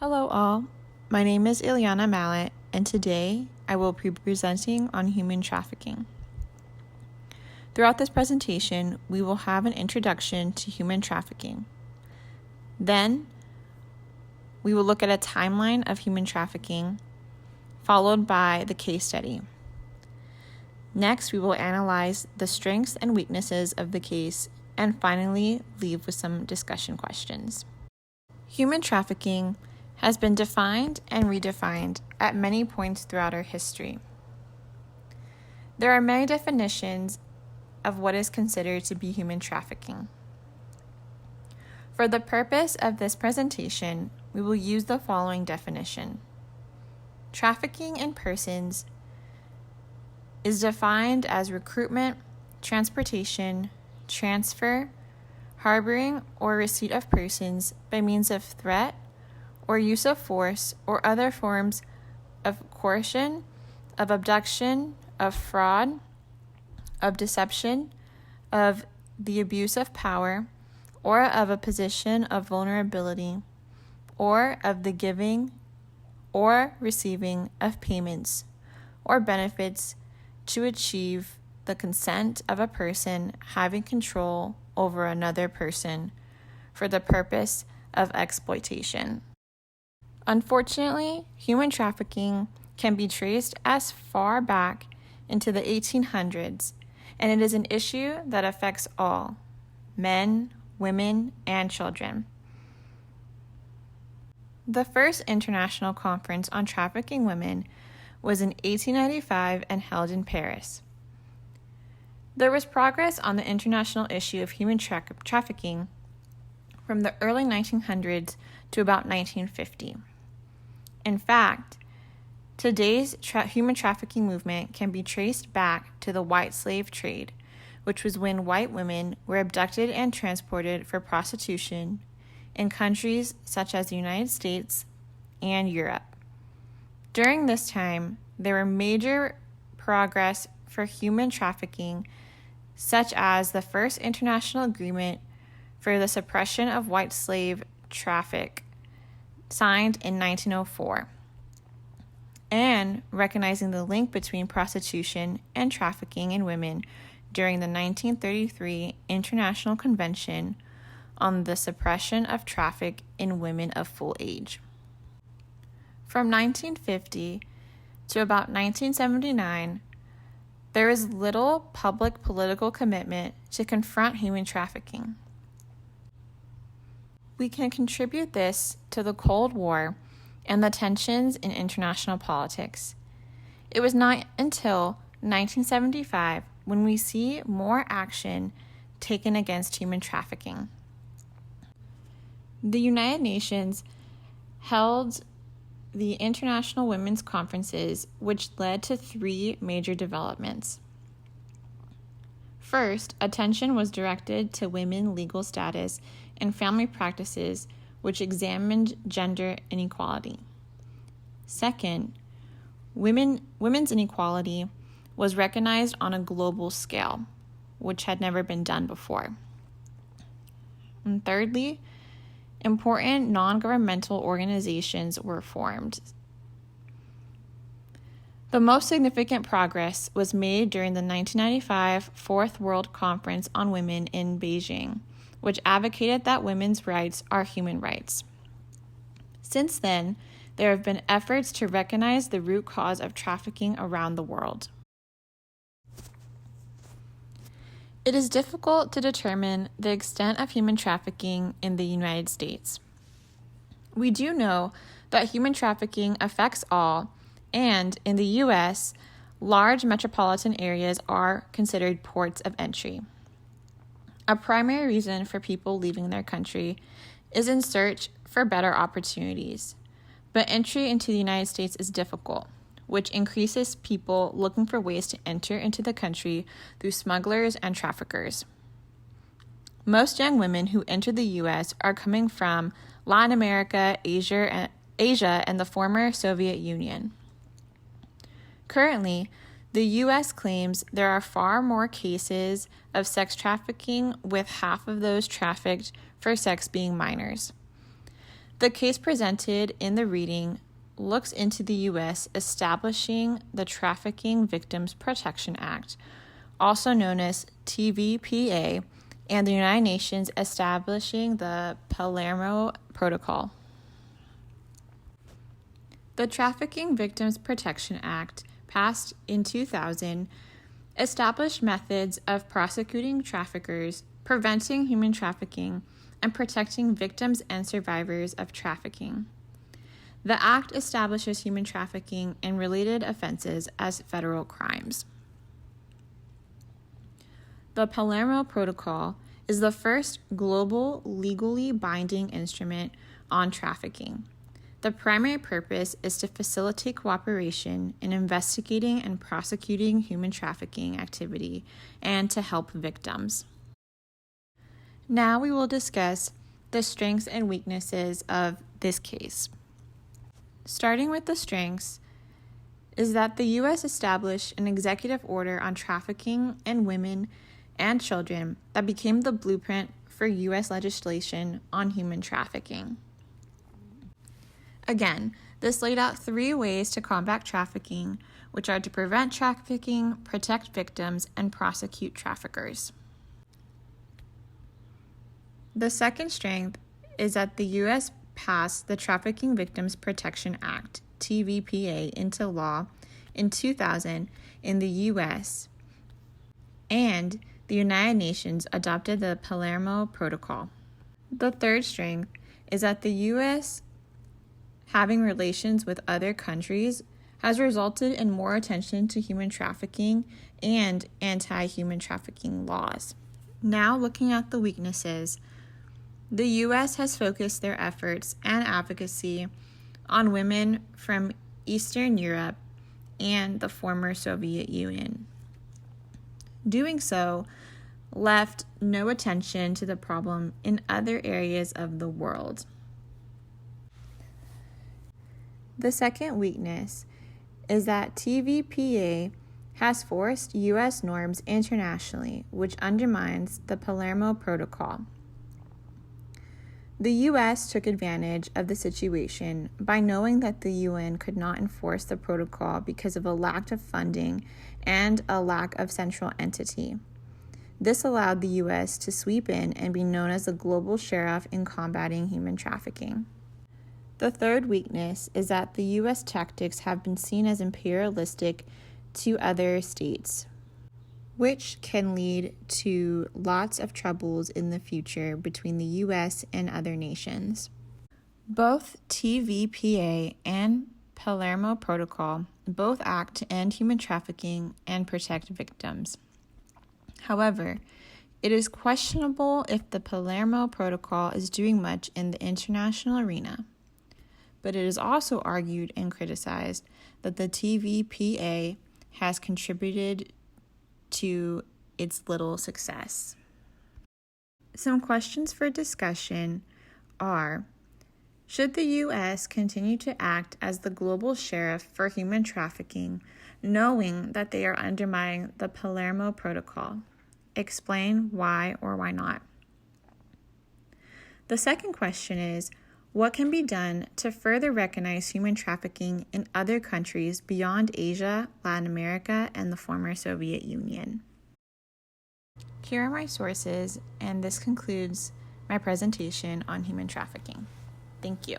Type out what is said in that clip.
Hello all, my name is Ileana Mallet, and today I will be presenting on human trafficking. Throughout this presentation, we will have an introduction to human trafficking. Then, we will look at a timeline of human trafficking, followed by the case study. Next, we will analyze the strengths and weaknesses of the case, and finally leave with some discussion questions. Human trafficking has been defined and redefined at many points throughout our history. There are many definitions of what is considered to be human trafficking. For the purpose of this presentation, we will use the following definition. Trafficking in persons is defined as recruitment, transportation, transfer, harboring, or receipt of persons by means of threat or use of force or other forms of coercion, of abduction, of fraud, of deception, of the abuse of power, or of a position of vulnerability, or of the giving or receiving of payments or benefits to achieve the consent of a person having control over another person for the purpose of exploitation. Unfortunately, human trafficking can be traced as far back into the 1800s, and it is an issue that affects all, men, women, and children. The first international conference on trafficking women was in 1895 and held in Paris. There was progress on the international issue of human trafficking from the early 1900s to about 1950. In fact, today's human trafficking movement can be traced back to the white slave trade, which was when white women were abducted and transported for prostitution in countries such as the United States and Europe. During this time, there were major progress for human trafficking, such as the first international agreement for the suppression of white slave traffic, signed in 1904, and recognizing the link between prostitution and trafficking in women during the 1933 International Convention on the Suppression of Traffic in Women of Full Age. From 1950 to about 1979, there is little public political commitment to confront human trafficking. We can contribute this to the Cold War and the tensions in international politics. It was not until 1975 when we see more action taken against human trafficking. The United Nations held the International Women's Conferences, which led to three major developments. First, attention was directed to women's legal status and family practices, which examined gender inequality. Second, women's inequality was recognized on a global scale, which had never been done before. And thirdly, important non-governmental organizations were formed. The most significant progress was made during the 1995 Fourth World Conference on Women in Beijing, which advocated that women's rights are human rights. Since then, there have been efforts to recognize the root cause of trafficking around the world. It is difficult to determine the extent of human trafficking in the United States. We do know that human trafficking affects all, and in the U.S., large metropolitan areas are considered ports of entry. A primary reason for people leaving their country is in search for better opportunities, but entry into the United States is difficult, which increases people looking for ways to enter into the country through smugglers and traffickers. Most young women who enter the U.S. are coming from Latin America, Asia, and the former Soviet Union. Currently, the U.S. claims there are far more cases of sex trafficking, with half of those trafficked for sex being minors. The case presented in the reading looks into the U.S. establishing the Trafficking Victims Protection Act, also known as TVPA, and the United Nations establishing the Palermo Protocol. The Trafficking Victims Protection Act, passed in 2000, established methods of prosecuting traffickers, preventing human trafficking, and protecting victims and survivors of trafficking. The Act establishes human trafficking and related offenses as federal crimes. The Palermo Protocol is the first global legally binding instrument on trafficking. The primary purpose is to facilitate cooperation in investigating and prosecuting human trafficking activity and to help victims. Now we will discuss the strengths and weaknesses of this case. Starting with the strengths is that the U.S. established an executive order on trafficking in women and children that became the blueprint for U.S. legislation on human trafficking. Again, this laid out 3 ways to combat trafficking, which are to prevent trafficking, protect victims, and prosecute traffickers. The second strength is that the U.S. passed the Trafficking Victims Protection Act, TVPA, into law in 2000 in the U.S., and the United Nations adopted the Palermo Protocol. The third strength is that the U.S. having relations with other countries has resulted in more attention to human trafficking and anti-human trafficking laws. Now looking at the weaknesses, the U.S. has focused their efforts and advocacy on women from Eastern Europe and the former Soviet Union. Doing so left no attention to the problem in other areas of the world. The second weakness is that TVPA has forced U.S. norms internationally, which undermines the Palermo Protocol. The U.S. took advantage of the situation by knowing that the UN could not enforce the protocol because of a lack of funding and a lack of central entity. This allowed the U.S. to sweep in and be known as the global sheriff in combating human trafficking. The third weakness is that the U.S. tactics have been seen as imperialistic to other states, which can lead to lots of troubles in the future between the U.S. and other nations. Both TVPA and Palermo Protocol both act to end human trafficking and protect victims. However, it is questionable if the Palermo Protocol is doing much in the international arena. But it is also argued and criticized that the TVPA has contributed to its little success. Some questions for discussion are: should the U.S. continue to act as the global sheriff for human trafficking, knowing that they are undermining the Palermo Protocol? Explain why or why not. The second question is: what can be done to further recognize human trafficking in other countries beyond Asia, Latin America, and the former Soviet Union? Here are my sources, and this concludes my presentation on human trafficking. Thank you.